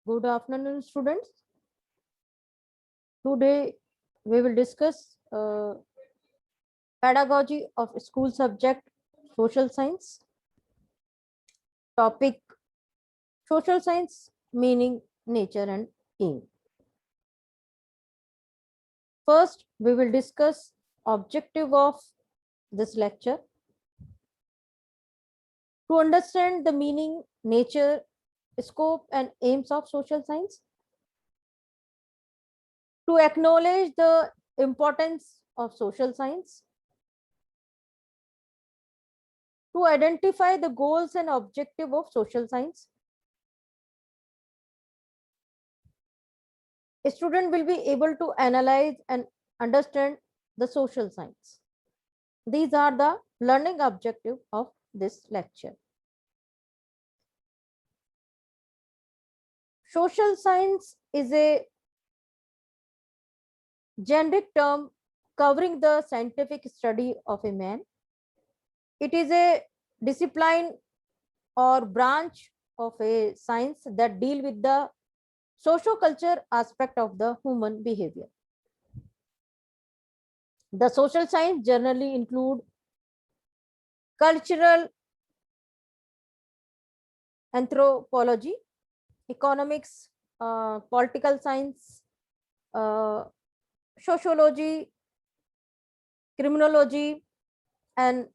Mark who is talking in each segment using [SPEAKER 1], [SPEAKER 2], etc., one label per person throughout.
[SPEAKER 1] Good afternoon, students. Today we will discuss pedagogy of school subject social science. Topic social science meaning, nature and aim. First, we will discuss objective of this lecture. To understand the meaning, nature, scope and aims of social science. To acknowledge the importance of social science. To identify the goals and objective of social science. A student will be able to analyze and understand the social science. These are the learning objective of this lecture. Social science is a generic term covering the scientific study of a man. It is a discipline or branch of a science that deal with the socio-culture aspect of the human behavior. The social science generally include cultural anthropology, economics, political science, sociology, criminology, and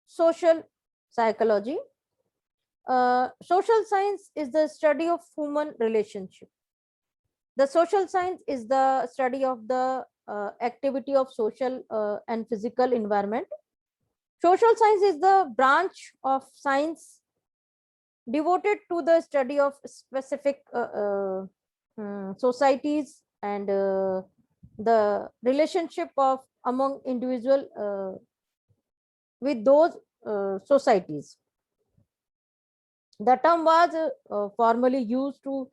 [SPEAKER 1] social psychology. Social science is the study of human relationship. The social science is the study of the activity of social and physical environment. Social science is the branch of science devoted to the study of specific societies and the relationship of among individual with those societies. The term was formally used to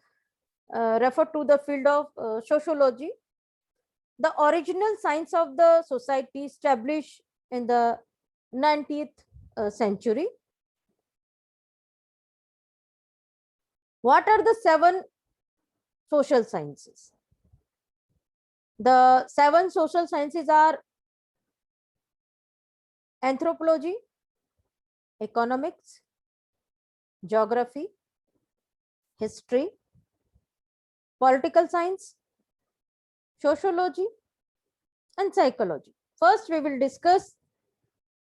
[SPEAKER 1] refer to the field of sociology, the original science of the society established in the 19th century. What are the 7 social sciences? The 7 social sciences are anthropology, economics, geography, history, political science, sociology, and psychology. First, we will discuss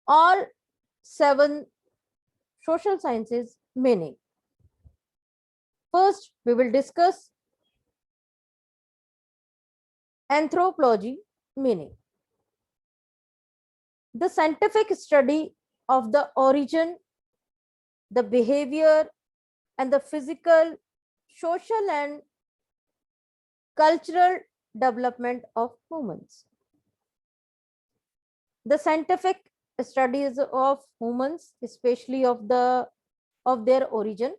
[SPEAKER 1] all 7 social sciences meaning. First, we will discuss anthropology meaning. The scientific study of the origin, the behavior, and the physical, social, and cultural development of humans. The scientific studies of humans, especially of their origin,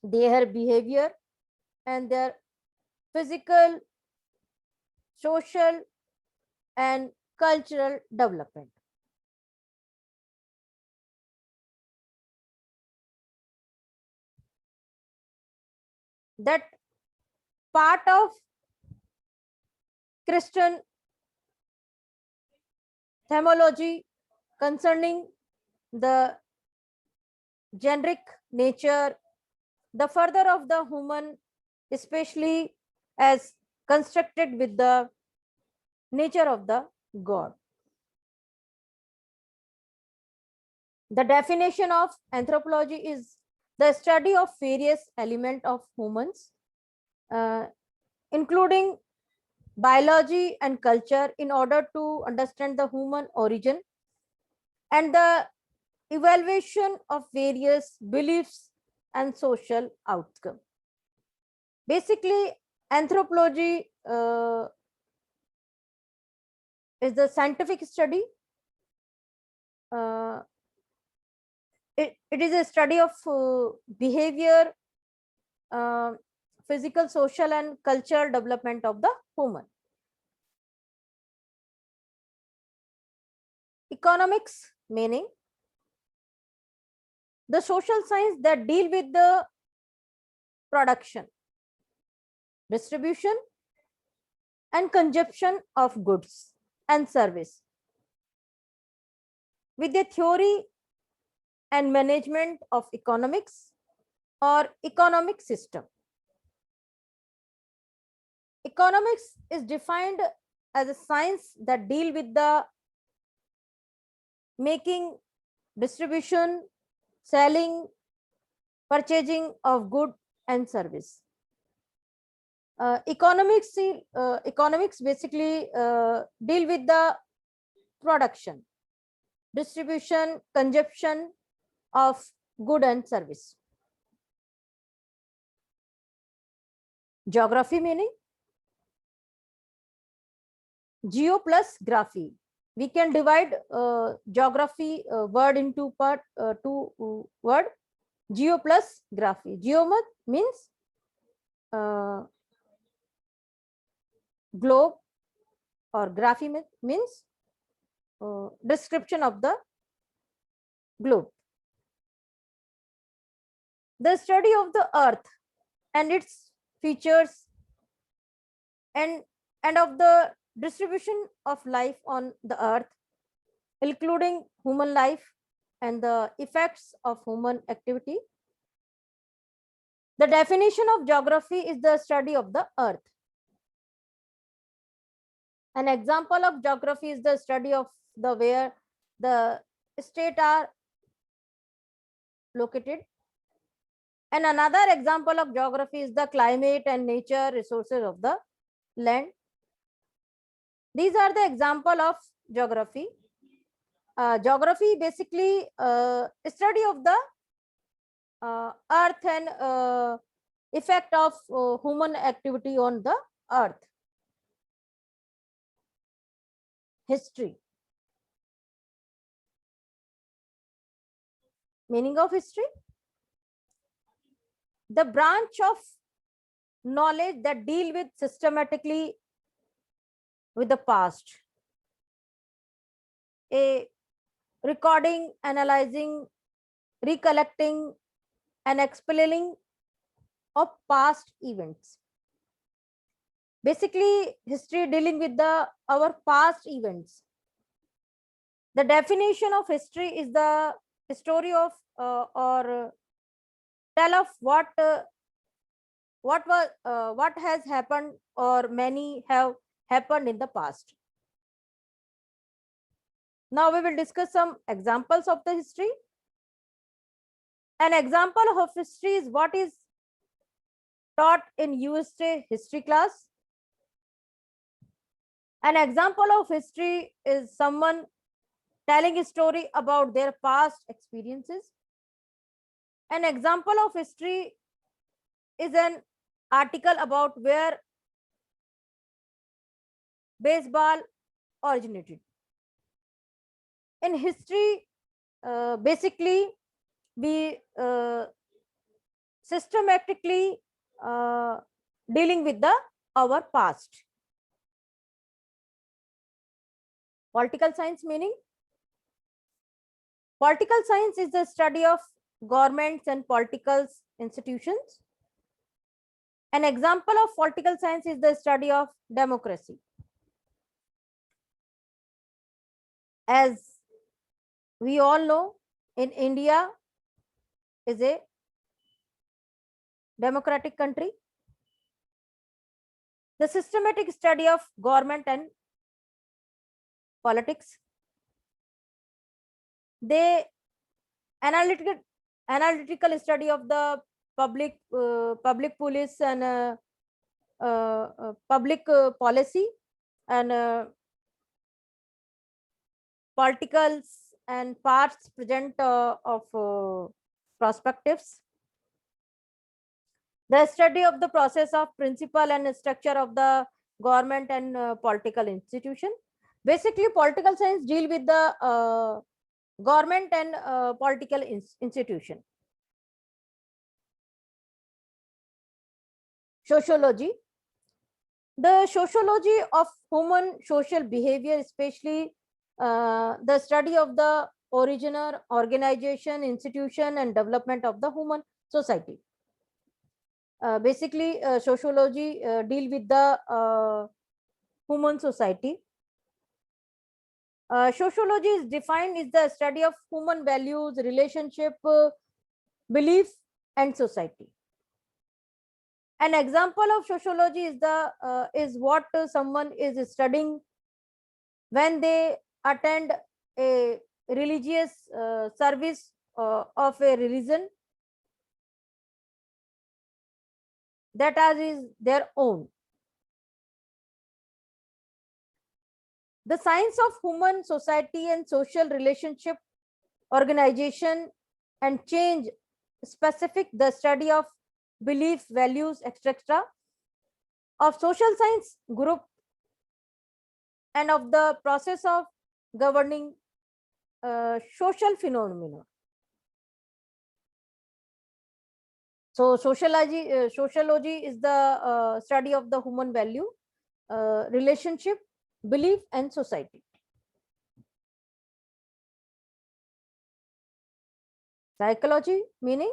[SPEAKER 1] their behavior, and their physical, social, and cultural development. That part of Christian themology concerning the generic nature, the further of the human, especially as constructed with the nature of the God. The definition of anthropology is the study of various elements of humans, including biology and culture, in order to understand the human origin and the evaluation of various beliefs and social outcome. Basically, anthropology is the scientific study. It is a study of behavior, physical, social, and cultural development of the human. Economics meaning the social science that deal with the production, distribution, and consumption of goods and service with the theory and management of economics or economic system. Economics is defined as a science that deal with the making, distribution, selling, purchasing of good and service. Economics basically deal with the production, distribution, consumption of good and service. Geography meaning geo plus graphy. We can divide geography word into two word, geo plus graphy. Geo means globe, or graphy means description of the globe. The study of the earth and its features and of the distribution of life on the earth, including human life and the effects of human activity. The definition of geography is the study of the earth. An example of geography is the study of the where the states are located. And another example of geography is the climate and nature resources of the land. These are the example of geography. Geography basically study of the earth and effect of human activity on the earth. History. Meaning of history: the branch of knowledge that deal with systematically with the past, a recording, analyzing, recollecting, and explaining of past events. Basically, history dealing with the our past events. The definition of history is the story of or tell of what has happened or many have happened in the past. Now we will discuss some examples of the history. An example of history is what is taught in USA history class. An example of history is someone telling a story about their past experiences. An example of history is an article about where baseball originated. In history, basically, we systematically dealing with our past. Political science meaning political science is the study of governments and political institutions. An example of political science is the study of democracy. As we all know, in India is a democratic country. The systematic study of government and politics. The analytical study of the public police and public policy and particles and parts present of perspectives. The study of the process of principle and structure of the government and political institution. Basically, political science deal with the government and political institution. Sociology. The sociology of human social behavior, especially the study of the original organization, institution, and development of the human society. Basically, sociology deal with the human society. Sociology is defined as the study of human values, relationship, belief, and society. An example of sociology is what someone is studying when they attend a religious service of a religion that is their own. The science of human society and social relationship, organization, and change specific, the study of belief, values, etc. of social science group and of the process of governing social phenomena. So sociology is the study of the human value, relationship, belief, and society. Psychology meaning,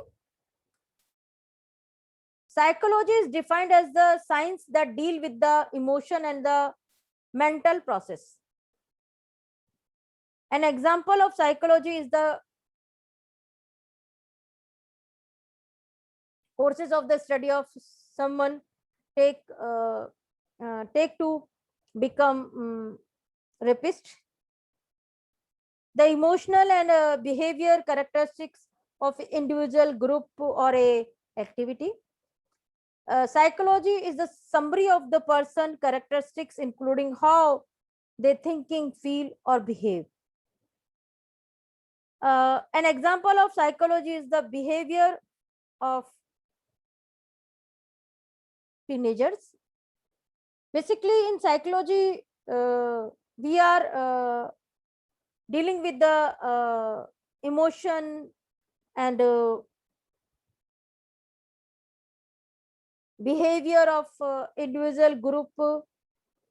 [SPEAKER 1] psychology is defined as the science that deal with the emotion and the mental process. An example of psychology is the courses of the study of someone take to become rapist, the emotional and behavior characteristics of individual, group, or a activity. Psychology is the summary of the person characteristics, including how they thinking, feel, or behave. An example of psychology is the behavior of teenagers. Basically, in psychology, we are dealing with the emotion and behavior of individual, group,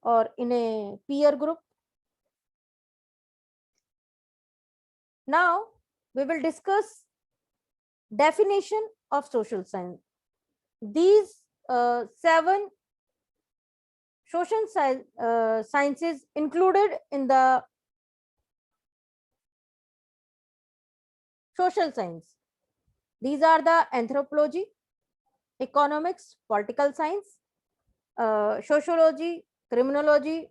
[SPEAKER 1] or in a peer group. Now we will discuss definition of social science. These 7 social sciences included in the social science. These are the anthropology, economics, political science, sociology, criminology,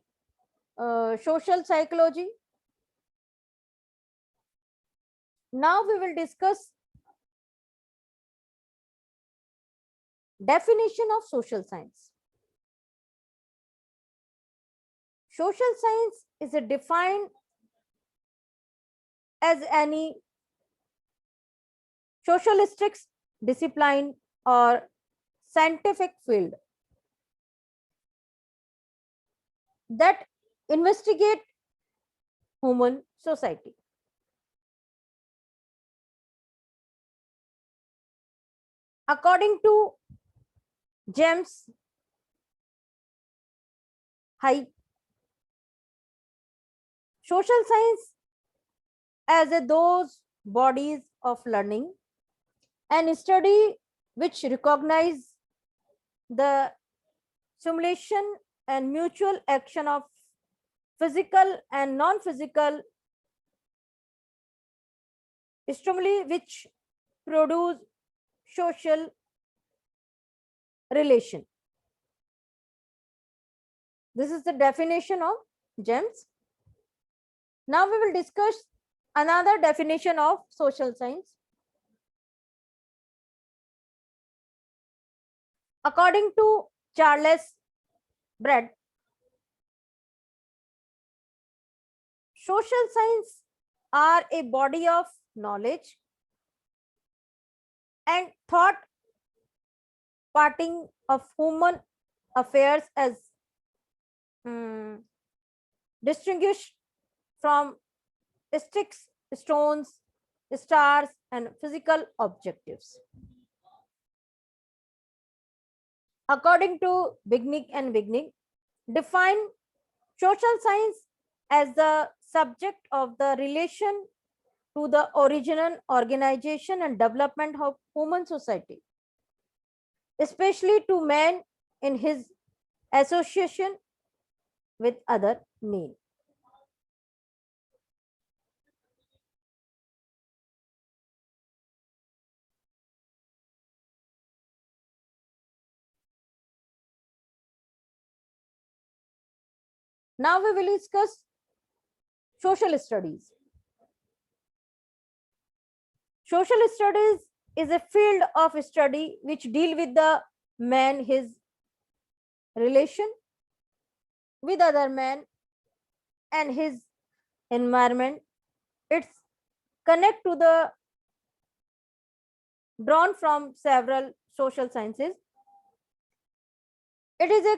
[SPEAKER 1] social psychology. Now we will discuss definition of social science. Social science is defined as any socialistic discipline or scientific field that investigate human society. According to James Hyde, social science as those bodies of learning and study which recognize the simulation and mutual action of physical and non-physical stimuli which produce social relation. This is the definition of James. Now we will discuss another definition of social science. According to Charles Brett, social science are a body of knowledge and thought parting of human affairs as distinguished from sticks, stones, stars, and physical objectives. According to Bignick and Bignick, define social science as the subject of the relation to the original organization and development of human society. especially to man in his association with other men. Now we will discuss social studies. Social studies is a field of study which deal with the man, his relation with other men and his environment. It's connect to the drawn from several social sciences. It is a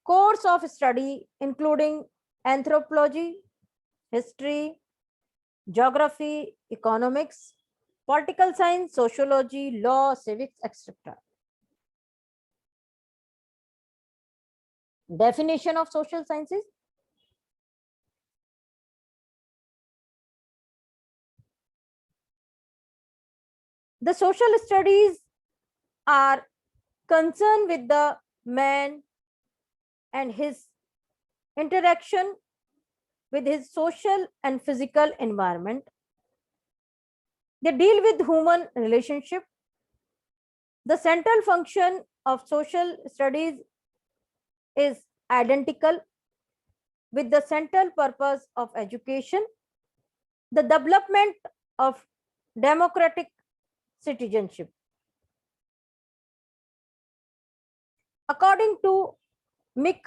[SPEAKER 1] course of study including anthropology, history, geography, economics, political science, sociology, law, civics, etc. Definition of social sciences. The social studies are concerned with the man and his interaction with his social and physical environment. They deal with human relationship. The central function of social studies is identical with the central purpose of education, the development of democratic citizenship. According to Mick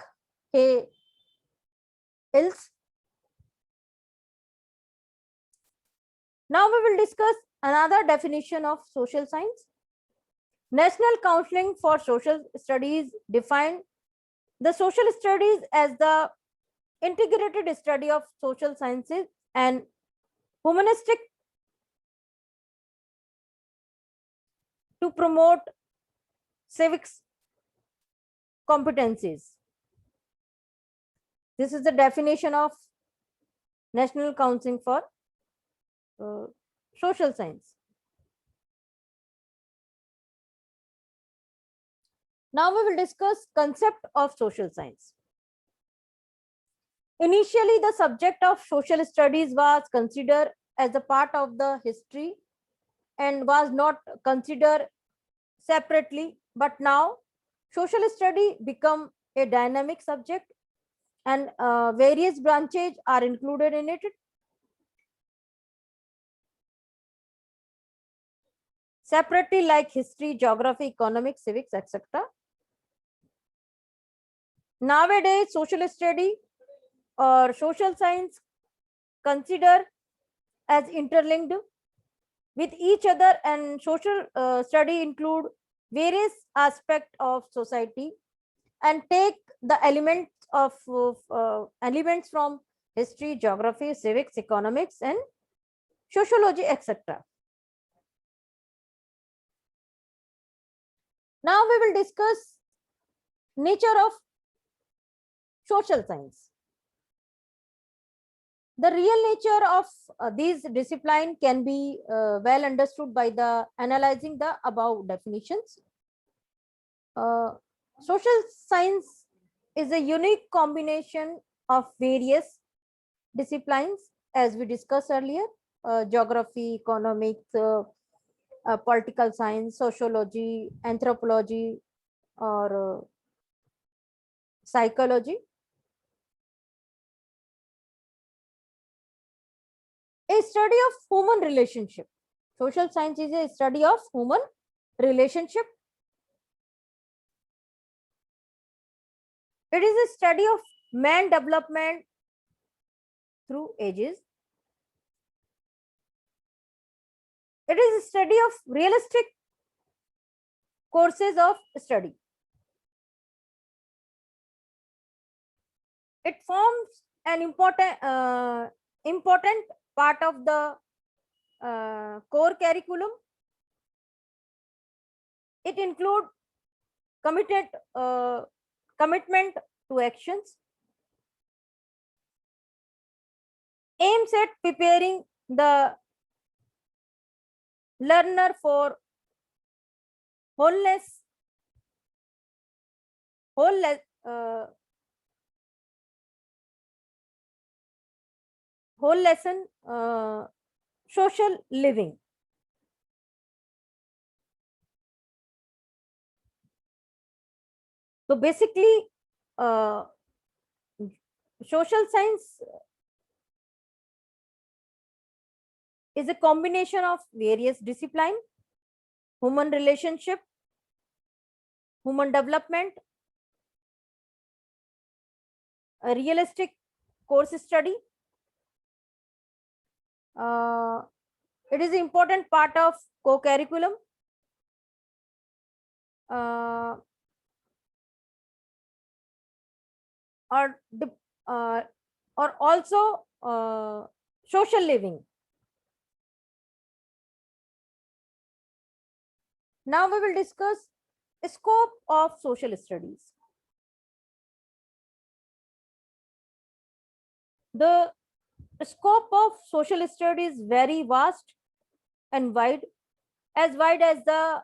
[SPEAKER 1] A. Ills, now we will discuss another definition of social science. National Council for Social Studies defined the social studies as the integrated study of social sciences and humanistic to promote civics competencies. This is the definition of National Council for Social Science. Now we will discuss concept of social science. Initially, the subject of social studies was considered as a part of the history and was not considered separately, but now social study become a dynamic subject and various branches are included in it. Separately, like history, geography, economics, civics, etc. Nowadays, social study or social science consider as interlinked with each other, and social study include various aspects of society and take the elements of elements from history, geography, civics, economics, and sociology, etc. Now we will discuss nature of social science. The real nature of these disciplines can be well understood by the analyzing the above definitions. Social science is a unique combination of various disciplines, as we discussed earlier: geography, economics, political science, sociology, anthropology, or psychology. A study of human relationship. Social science is a study of human relationship. It is a study of man development through ages. It is a study of realistic courses of study. It forms an important part of the core curriculum. It includes commitment to actions, aims at preparing the learner for wholeness whole whole lesson, social living. So basically, social science is a combination of various disciplines: human relationship, human development, a realistic course study. It is an important part of co-curriculum. Uh, or the, uh, or also social living. Now we will discuss scope of social studies. The scope of social studies is very vast and wide as the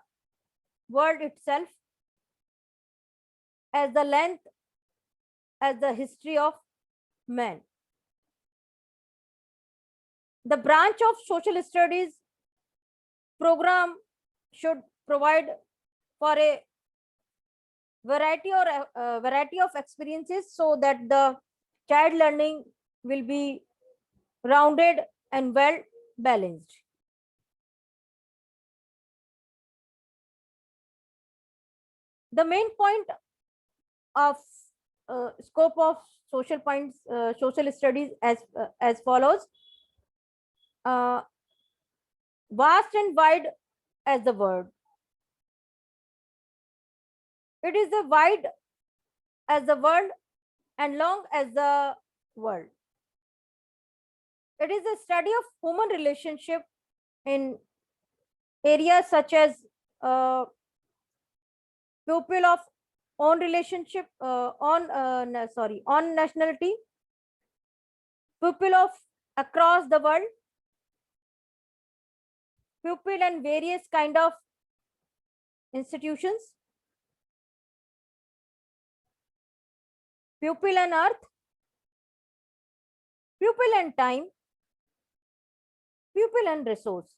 [SPEAKER 1] world itself, as the length, as the history of man. The branch of social studies program should provide for a variety of experiences so that the child learning will be rounded and well balanced. The main point of scope of social studies as follows: uh, vast and wide as the word. It is the wide as the world and long as the world. It is a study of human relationship in areas such as pupil of on relationship on nationality, pupil of across the world, pupil and various kind of institutions, pupil and earth, pupil and time, pupil and resource.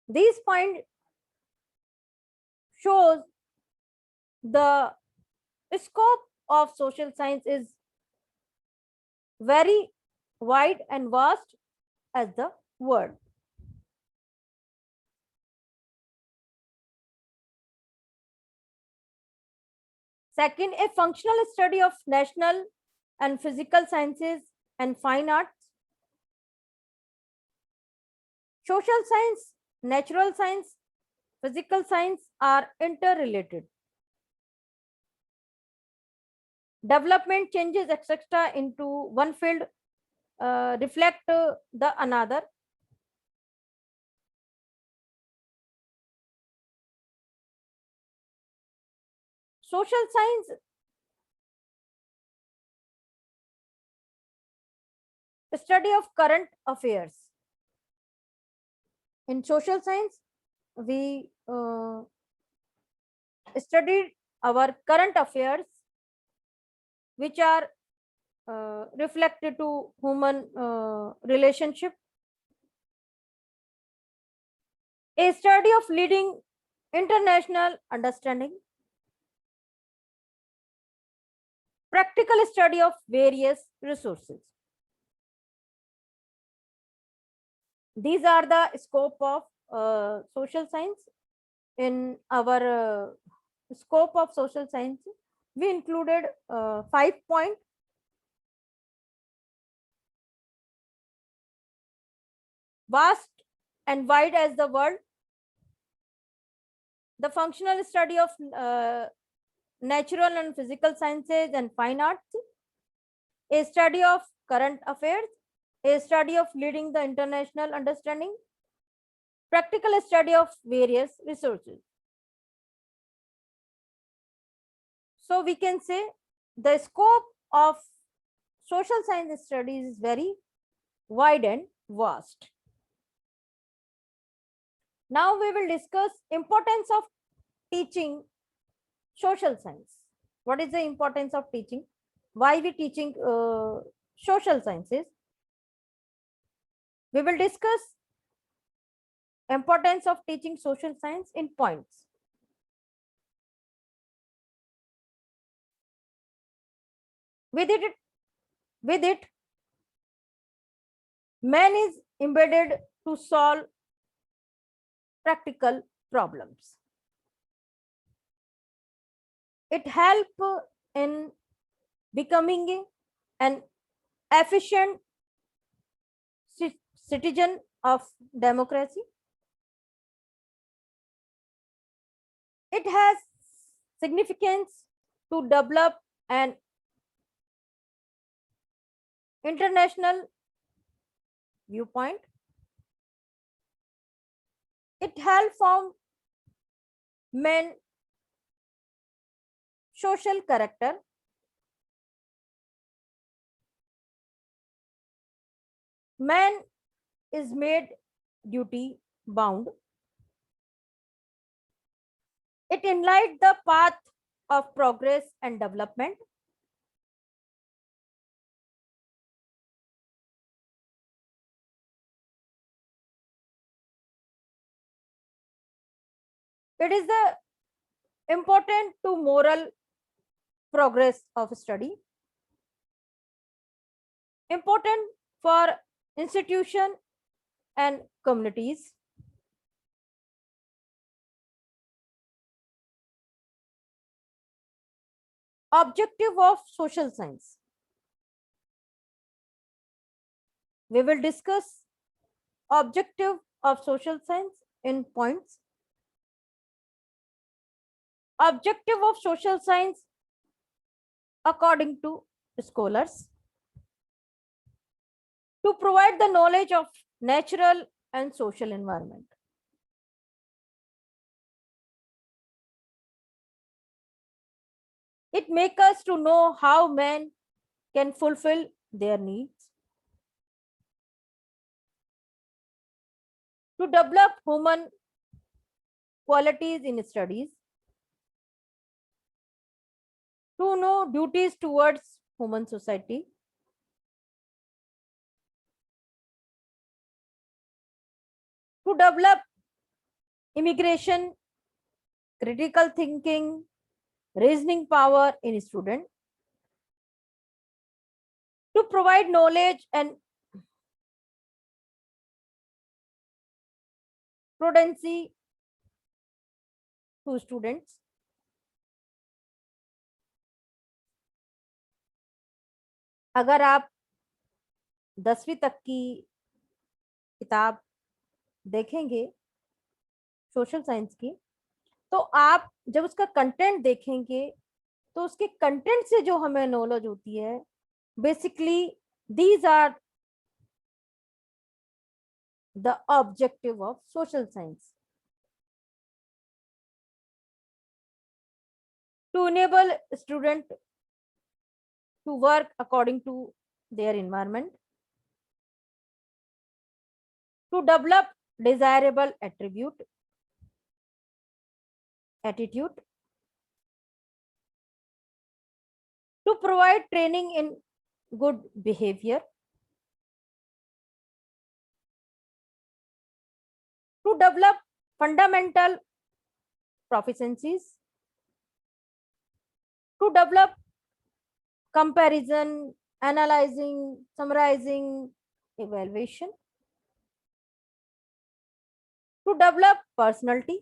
[SPEAKER 1] These point shows the scope of social science is very wide and vast as the word. Second, a functional study of national and physical sciences and fine arts. Social science, natural science, physical science are interrelated. Development changes, etc., into one field reflect the another. Social science study of current affairs. In social science, we studied our current affairs, which are reflected to human relationship. A study of leading international understanding. Practical study of various resources. These are the scope of social science. In our scope of social science, we included 5 points. Vast and wide as the world, the functional study of natural and physical sciences and fine arts, a study of current affairs, a study of leading the international understanding, practical study of various resources. So we can say the scope of social science studies is very wide and vast. Now we will discuss importance of teaching social science. What is the importance of teaching? Why we teaching social sciences? We will discuss importance of teaching social science in points. With it, man is embedded to solve practical problems. It helps in becoming an efficient citizen of democracy. It has significance to develop an international viewpoint. It helps form men social character. Man is made duty bound. It enlightened the path of progress and development. It is the important to moral progress of study, important for institution and communities. Objective of social science. We will discuss objective of social science in points. Objective of social science according to scholars to provide the knowledge of natural and social environment. It makes us to know how men can fulfill their needs. To develop human qualities in studies. To know duties towards human society. To develop immigration, critical thinking, reasoning power in student. To provide knowledge and prudency to students. अगर आप 10वीं तक की किताब देखेंगे social science की, तो आप जब उसका कंटेंट देखेंगे तो उसके कंटेंट से जो हमें नॉलेज होती है, basically these are the objective of social science. To enable student to work according to their environment, to develop desirable attitude, to provide training in good behavior, to develop fundamental proficiencies, to develop comparison, analyzing, summarizing, evaluation, to develop personality,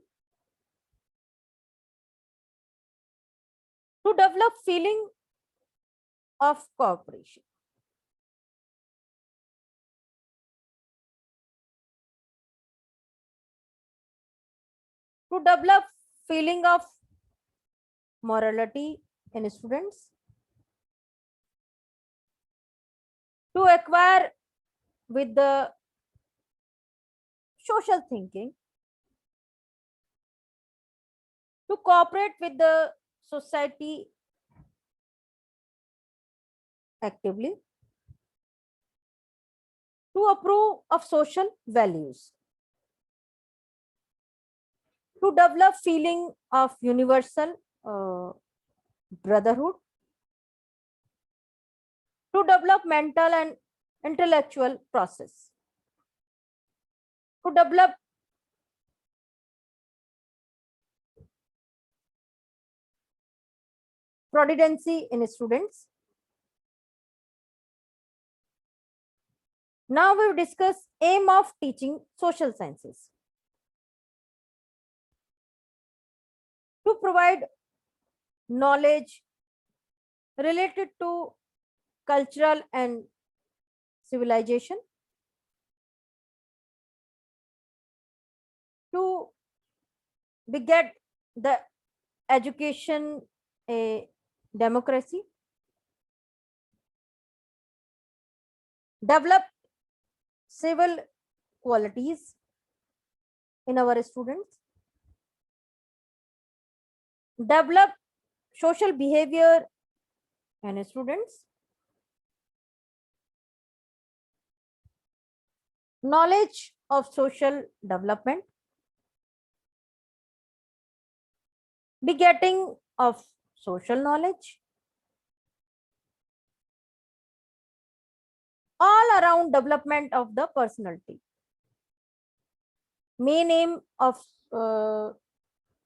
[SPEAKER 1] to develop feeling of cooperation. To develop feeling of morality in students, to acquire with the social thinking, to cooperate with the society actively, to approve of social values, to develop feeling of universal brotherhood, to develop mental and intellectual process, to develop prodigy in students. Now we will discuss aim of teaching social sciences. To provide knowledge related to cultural and civilization, to beget the education a democracy, develop civil qualities in our students, develop social behavior in students, knowledge of social development, begetting of social knowledge, all around development of the personality. Main aim of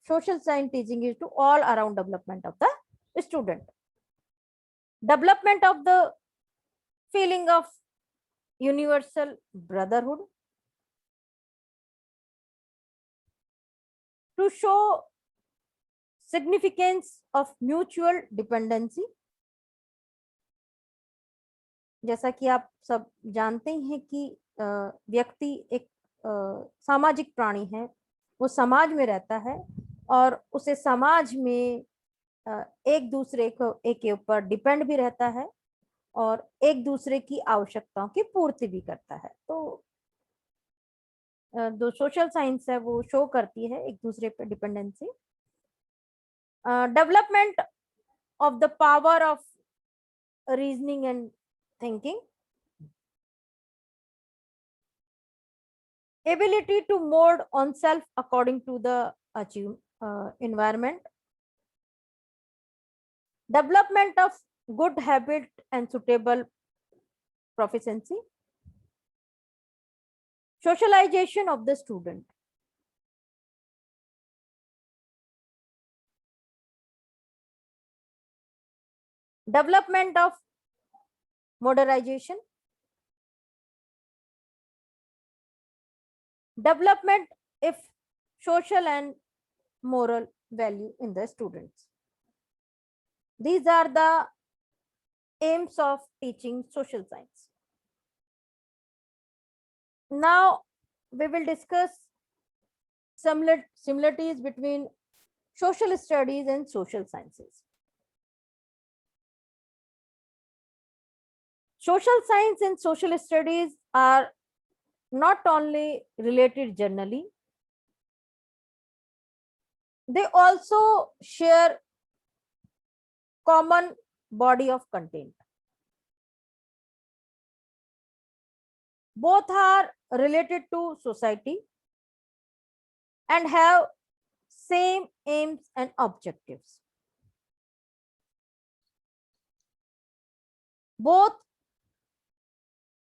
[SPEAKER 1] social science teaching is to all around development of the student. Development of the feeling of universal brotherhood, to show significance of mutual dependency. जैसा कि आप सब जानते हैं कि व्यक्ति एक सामाजिक प्राणी है, वो समाज में रहता है और उसे समाज में एक दूसरे को एक के ऊपर डिपेंड भी रहता है और एक दूसरे की आवश्यकताओं की पूर्ति भी करता है। तो जो सोशल साइंस है वो शो करती है एक दूसरे पर dependency. Development of the power of reasoning and thinking, ability to mold oneself according to the environment, development of good habit and suitable proficiency, socialization of the student. Development of modernization, development if social and moral value in the students. These are the aims of teaching social science. Now we will discuss similarities between social studies and social sciences. Social science and social studies are not only related generally, they also share common body of content. Both are related to society and have same aims and objectives. Both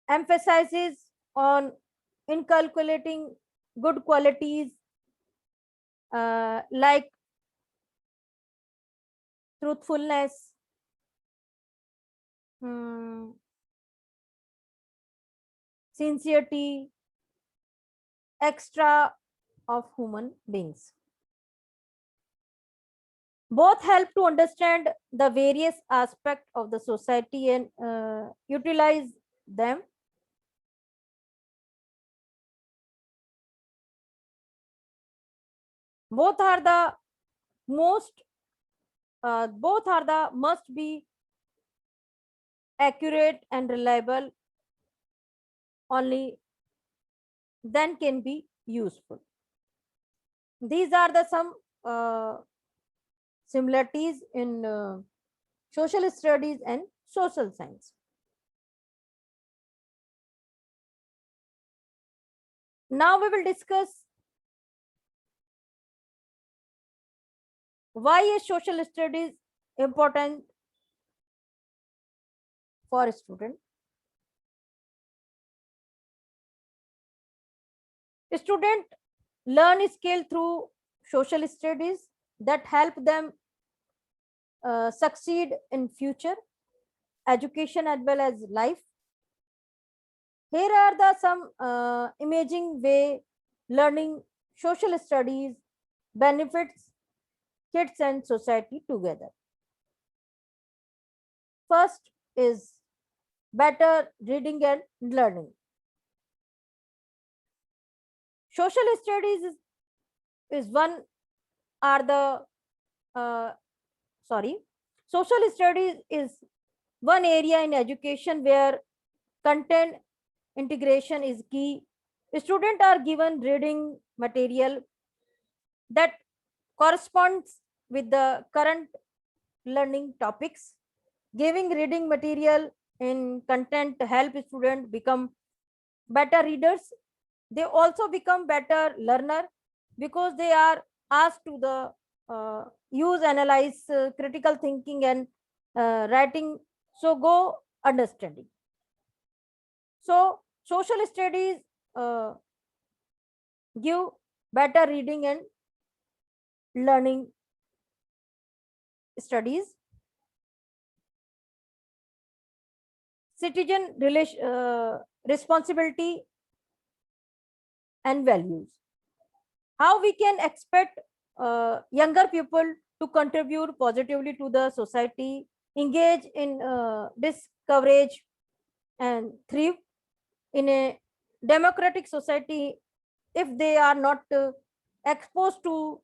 [SPEAKER 1] emphasizes on inculcating good qualities like truthfulness, sincerity, extra of human beings. Both help to understand the various aspects of the society and utilize them. Both are the must be accurate and reliable, only then can be useful. These are the some similarities in social studies and social science. Now we will discuss Why is social studies important for a student? Student learn skill through social studies that help them succeed in future education as well as life. Here are the some imaging way learning social studies benefits kids and society together. First is better reading and learning. Social studies is one are the uh, sorry social studies is one area in education where content integration is key. Students are given reading material that corresponds with the current learning topics. Giving reading material in content to help students become better readers. They also become better learner because they are asked to the use, analyze, critical thinking and writing. So go understanding. So social studies uh, give better reading and learning studies. Citizen responsibility and values. How we can expect younger people to contribute positively to the society, engage in this coverage and thrive in a democratic society if they are not exposed to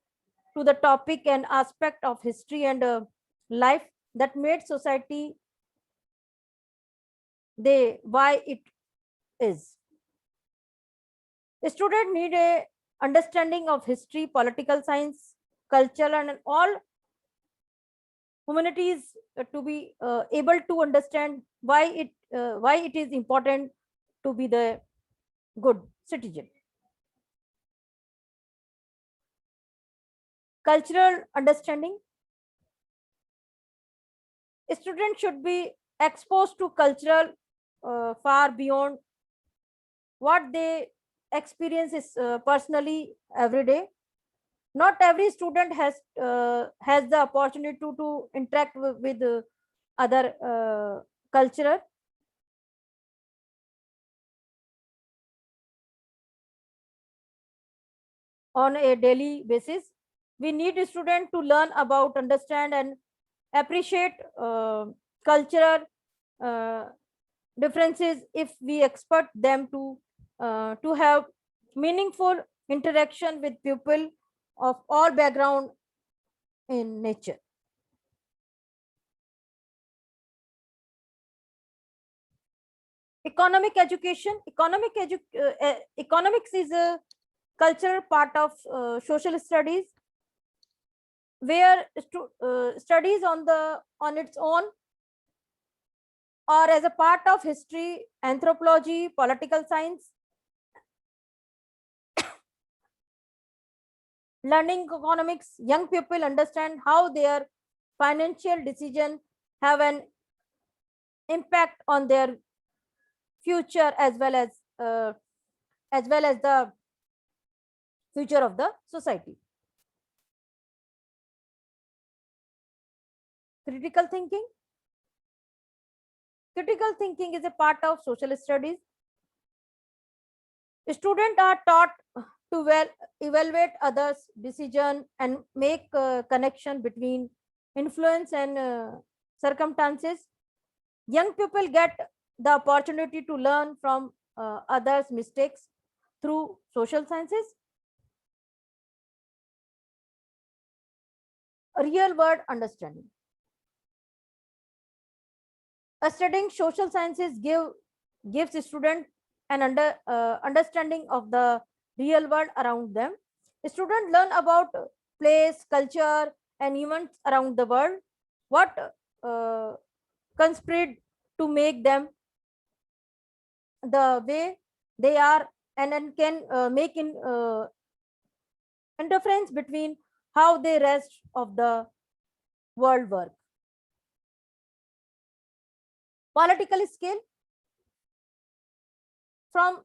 [SPEAKER 1] the topic and aspect of history and life that made society they why it is. Students need a understanding of history, political science, culture, and all humanities to be able to understand why it is important to be the good citizen. Cultural understanding. Students should be exposed to cultural far beyond what they experience is personally every day. Not every student has the opportunity to interact with other culture on a daily basis. We need a student to learn about, understand, and appreciate cultural uh, differences if we expect them to have meaningful interaction with people of all background in nature. Economic education. Economics is a cultural part of social studies where studies on its own or as a part of history, anthropology, political science. Learning economics, young people understand how their financial decisions have an impact on their future as well as the future of the society. Critical thinking. Critical thinking is a part of social studies. Students are taught to evaluate others' decision and make connection between influence and circumstances. Young people get the opportunity to learn from others' mistakes through social sciences. Real world understanding. Studying social sciences gives student an understanding of the real world around them. Students learn about place, culture, and events around the world. What conspired to make them the way they are, and then can make in interference between how the rest of the world work. Political skill. From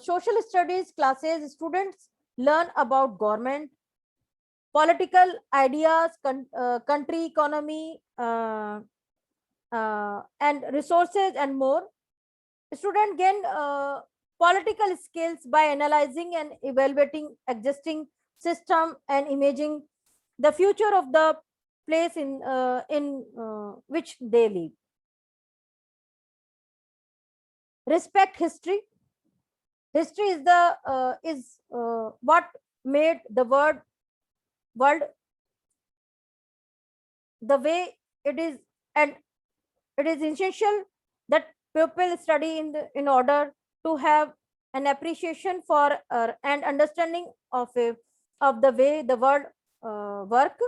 [SPEAKER 1] social studies classes, students learn about government, political ideas, country economy, and resources and more. Student gain political skills by analyzing and evaluating existing system and imaging the future of the place in which they live. Respect history. History is the what made the world the way it is, and it is essential that people study in order to have an appreciation for and understanding of the way the world work.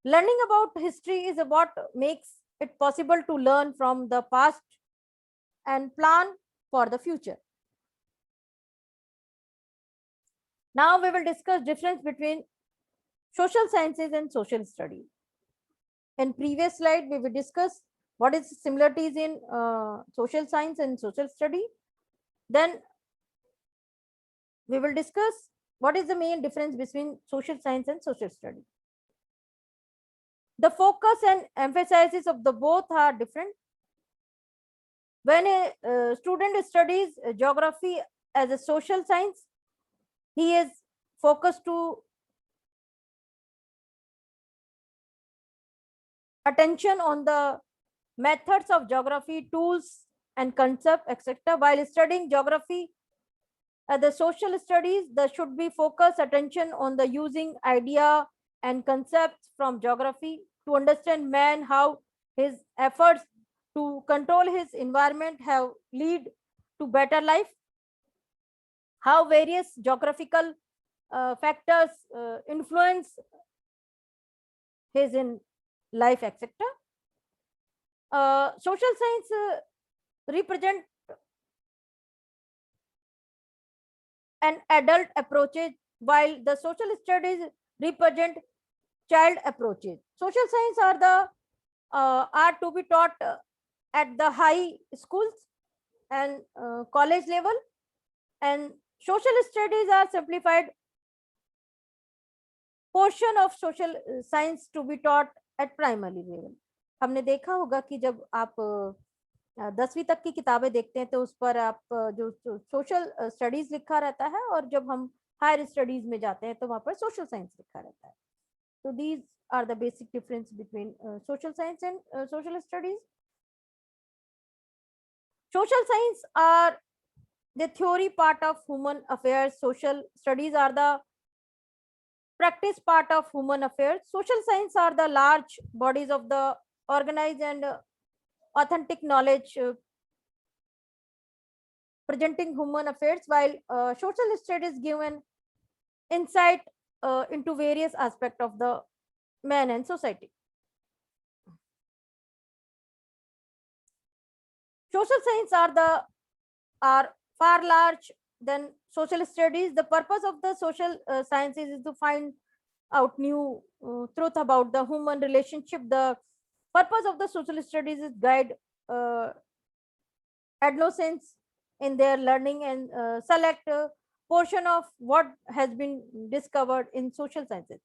[SPEAKER 1] Learning about history is what makes it possible to learn from the past and plan for the future. Now we will discuss difference between social sciences and social studies. In previous slide, we will discuss what is similarities in social science and social study. Then we will discuss what is the main difference between social science and social study. The focus and emphasis of the both are different. When a student studies geography as a social science, he is focused to attention on the methods of geography, tools and concept, etc. While studying geography the social studies, there should be focused attention on the using idea and concepts from geography to understand man, how his efforts to control his environment have lead to better life, how various geographical factors influence his in life, etc. Social science represent an adult approaches, while the social studies represent child approaches. Social science are to be taught at the high schools and college level, and social studies are simplified portion of social science to be taught at primary level. हमने देखा होगा कि जब आप 10वीं तक की किताबें देखते हैं तो उस पर आप जो सोशल स्टडीज लिखा रहता है, और जब हम हायर स्टडीज में जाते हैं तो वहां पर सोशल साइंस लिखा रहता है. तो these are the basic difference between social science and social studies. Social science are the theory part of human affairs. Social studies are the practice part of human affairs. Social science are the large bodies of the organized and authentic knowledge presenting human affairs, while social studies give an insight into various aspects of the man and society. Social science are far large than social studies. The purpose of the social sciences is to find out new truth about the human relationship. The purpose of the social studies is guide adolescents in their learning and select a portion of what has been discovered in social sciences.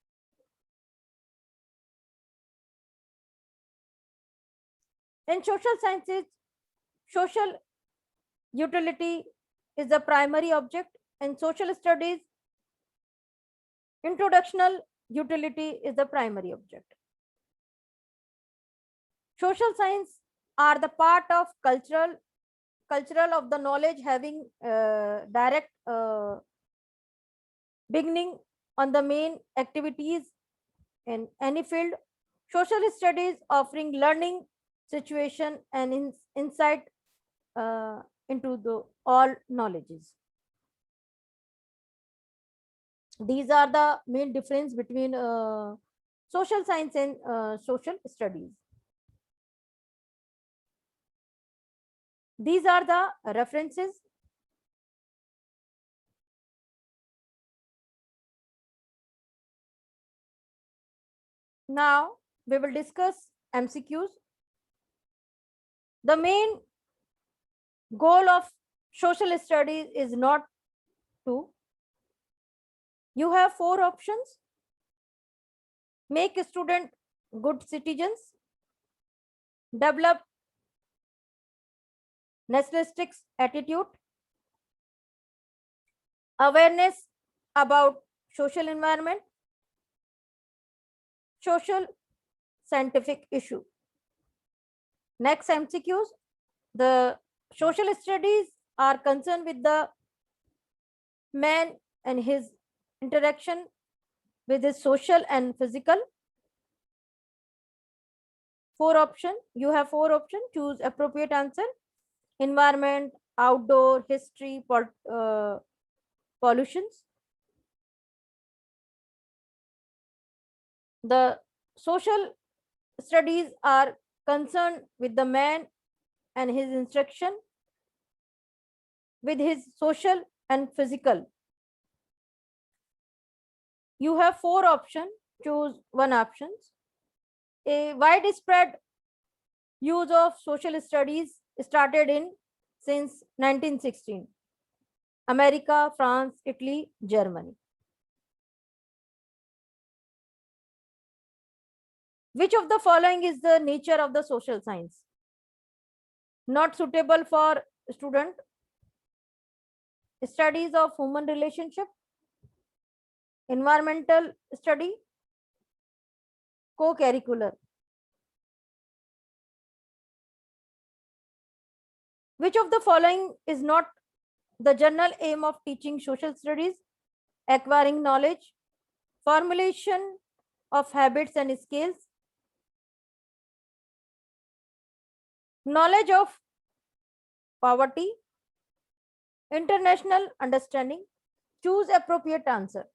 [SPEAKER 1] In social sciences, social utility is the primary object. In social studies, introductional utility is the primary object. Social science are the part of cultural of the knowledge having direct beginning on the main activities in any field. Social studies offering learning situation and insight into the all knowledges. These are the main difference between social science and social studies. These are the references. Now we will discuss MCQs. The main goal of social studies is not to, you have 4 options: make student good citizens, develop nationalistic attitude, awareness about social environment, social scientific issue. Next MCQs. The social studies are concerned with the man and his interaction with his social and physical. 4 option. You have 4 option. Choose appropriate answer. Environment, outdoor, history, pollutions. The social studies are concerned with the man and his instruction with his social and physical. You have 4 options. Choose one options. A widespread use of social studies started in since 1916. America, France, Italy, Germany. Which of the following is the nature of the social science? Not suitable for student. Studies of human relationship, environmental study, co-curricular. Which of the following is not the general aim of teaching social studies? Acquiring knowledge, formulation of habits and skills, knowledge of poverty, international understanding. Choose appropriate answer.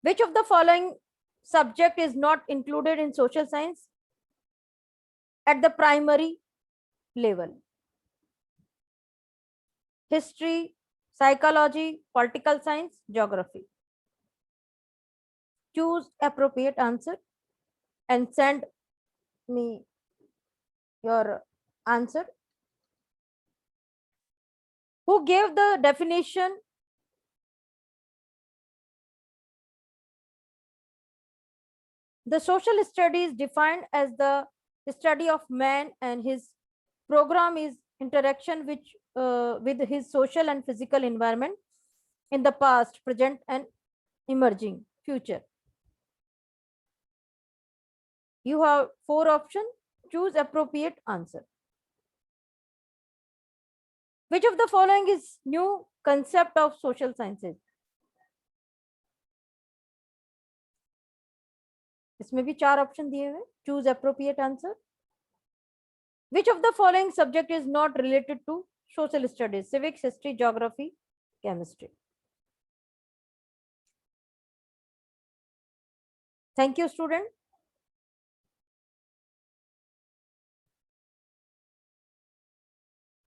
[SPEAKER 1] Which of the following subject is not included in social science at the primary level? History, psychology, political science, geography. Choose appropriate answer and send me your answer. Who gave the definition? The social study is defined as the study of man and his program is interaction with his social and physical environment in the past, present, and emerging future. You have 4 options. Choose appropriate answer. Which of the following is new concept of social sciences? इसमें भी 4 option दिए हुए. Choose appropriate answer. Which of the following subject is not related to social studies? Civics, history, geography, chemistry. Thank you, student.